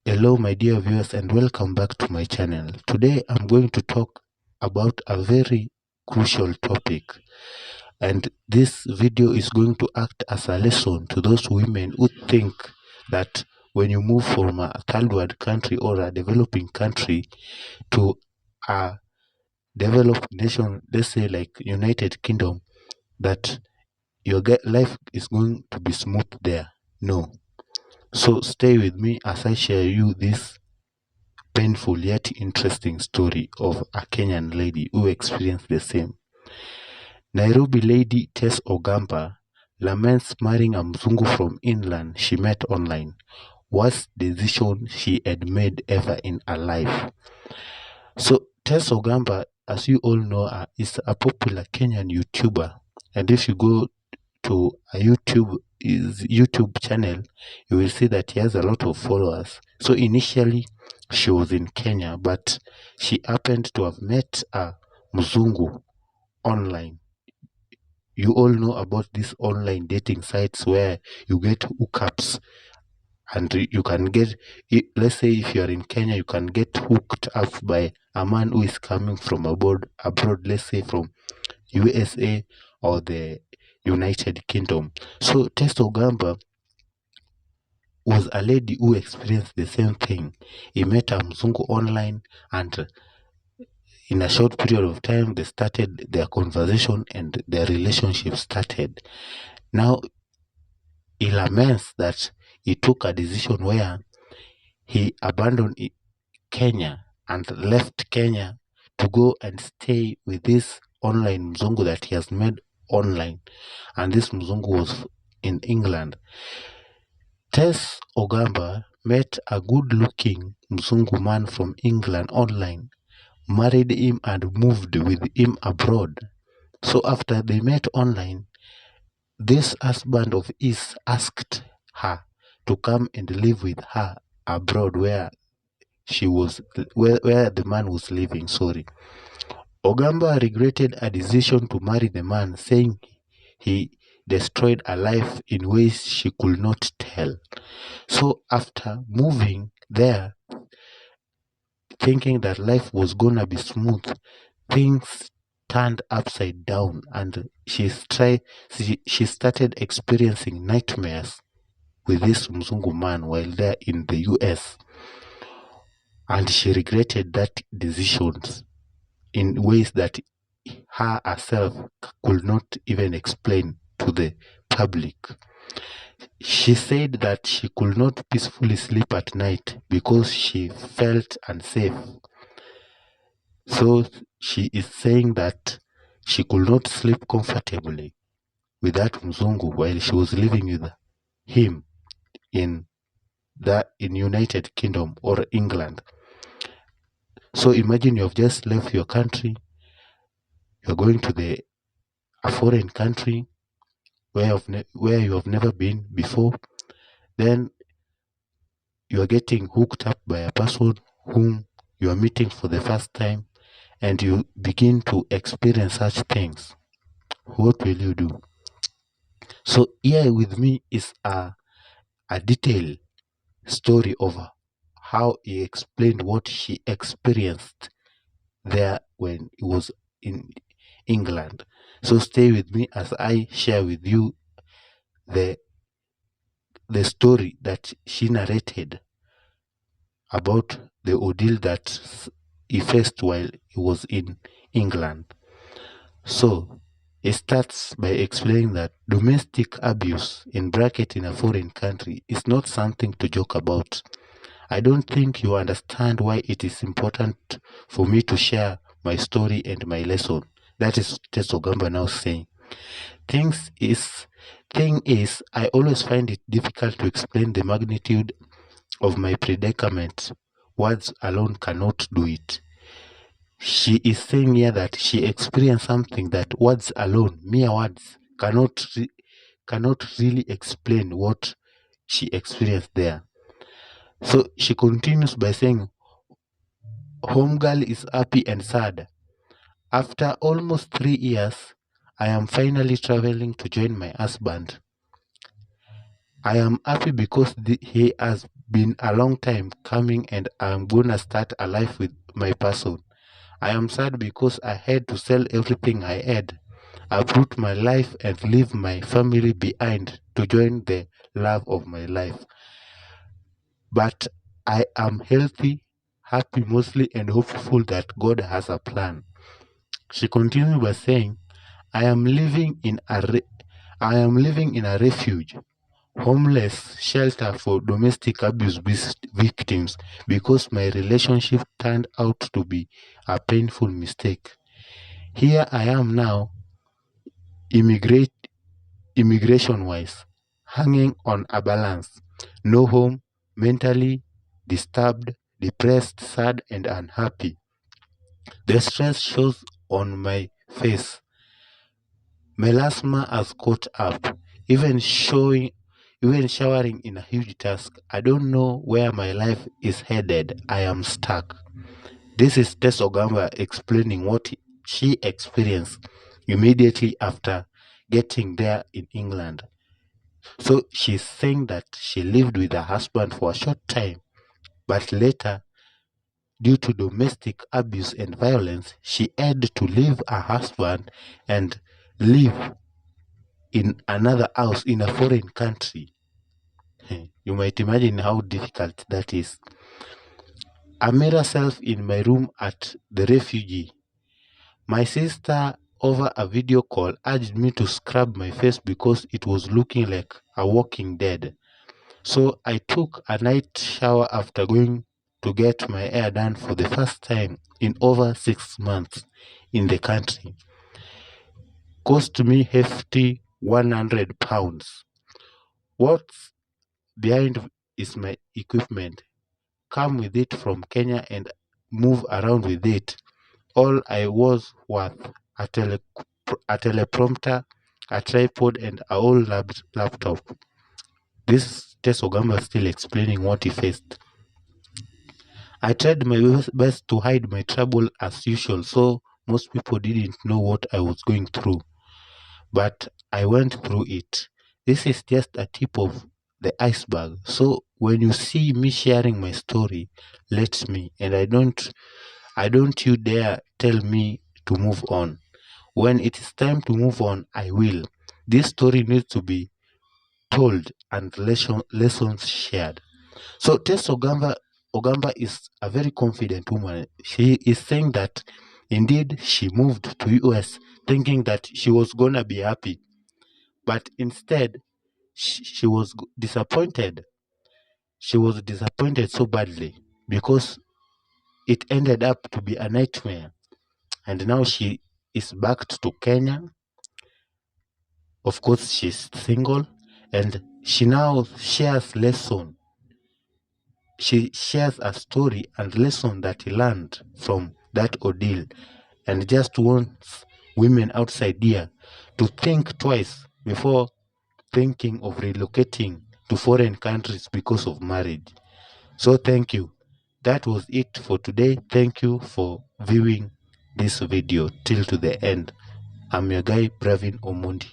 Hello my dear viewers and welcome back to my channel. Today I'm going to talk about a very crucial topic, and this video is going to act as a lesson to those women who think that when you move from a third world country or a developing country to a developed nation, let's say like United Kingdom, that your life is going to be smooth there. No. So stay with me as I share you this painful yet interesting story of a Kenyan lady who experienced the same. Nairobi lady Tess Ogamba laments marrying a Mzungu from Inland she met online. Worst decision she had made ever in her life. So Tess Ogamba, as you all know, is a popular Kenyan YouTuber. And if you go to his YouTube channel, you will see that he has a lot of followers. So initially she was in Kenya, but she happened to have met a Mzungu online. You all know about these online dating sites where you get hookups, and you can get, let's say if you are in Kenya, you can get hooked up by a man who is coming from abroad, let's say from USA or the United Kingdom. So Tess Ogamba was a lady who experienced the same thing. He met a Mzungu online, and in a short period of time they started their conversation and their relationship started. Now he laments that he took a decision where he abandoned Kenya and left Kenya to go and stay with this online Mzungu that he has met online, and this Mzungu was in England. Tess Ogamba met a good-looking Mzungu man from England online, married him and moved with him abroad. So after they met online, this husband of his asked her to come and live with her abroad where the man was living. Ogamba regretted a decision to marry the man, saying he destroyed her life in ways she could not tell. So after moving there, thinking that life was gonna be smooth, things turned upside down, and she started experiencing nightmares with this Mzungu man while there in the US, and she regretted that decisions in ways that her herself could not even explain to the public. She said that she could not peacefully sleep at night because she felt unsafe. So she is saying that she could not sleep comfortably with that Mzungu while she was living with him in United Kingdom or England. So imagine you have just left your country, you're going to a foreign country where you have never been before. Then you are getting hooked up by a person whom you are meeting for the first time, and you begin to experience such things. What will you do? So here with me is a detailed story of how he explained what she experienced there when he was in England. So stay with me as I share with you the story that she narrated about the ordeal that he faced while he was in England. So it starts by explaining that domestic abuse in bracket in a foreign country is not something to joke about. I don't think you understand why it is important for me to share my story and my lesson. That is Tess Ogamba now saying. Thing is, I always find it difficult to explain the magnitude of my predicament. Words alone cannot do it. She is saying here that she experienced something that words alone, mere words, cannot really explain what she experienced there. So she continues by saying, Homegirl is happy and sad. After almost 3 years, I am finally traveling to join my husband. I am happy because he has been a long time coming, and I'm gonna start a life with my person. I am sad because I had to sell everything I had. I put my life and leave my family behind to join the love of my life. But I am healthy, happy mostly, and hopeful that God has a plan. She continued by saying, I am living in a refuge, homeless shelter for domestic abuse victims because my relationship turned out to be a painful mistake. Here I am now, immigration-wise, hanging on a balance. No home, mentally disturbed, depressed, sad, and unhappy. The stress shows on my face. Melasma has caught up, even showering in a huge task. I don't know where my life is headed. I am stuck. This is Tess Ogamba explaining what she experienced immediately after getting there in England. So she's saying that she lived with her husband for a short time, but later, due to domestic abuse and violence, she had to leave her husband and live in another house in a foreign country. You might imagine how difficult that is. I made herself in my room at the refugee. My sister, over a video call, urged me to scrub my face because it was looking like a walking dead. So I took a night shower after going to get my hair done for the first time in over 6 months in the country. Cost me hefty £100. What's behind is my equipment. Come with it from Kenya and move around with it. All I was worth a teleprompter, a tripod, and a old laptop. This Tess Ogamba is still explaining what he faced. I tried my best to hide my trouble as usual, so most people didn't know what I was going through. But I went through it. This is just a tip of the iceberg. So when you see me sharing my story, let me, and I don't you dare tell me to move on. When it is time to move on, I will. This story needs to be told and lessons shared. So Tess Ogamba is a very confident woman. She is saying that indeed she moved to US thinking that she was gonna be happy, but instead she was disappointed. She was disappointed so badly because it ended up to be a nightmare. And now she is back to Kenya. Of course, she's single, and she now shares lesson. She shares a story and lesson that he learned from that ordeal, and just wants women outside here to think twice before thinking of relocating to foreign countries because of marriage. So thank you. That was it for today. Thank you for viewing this video till to the end. I'm your guy, Bravin Omondi.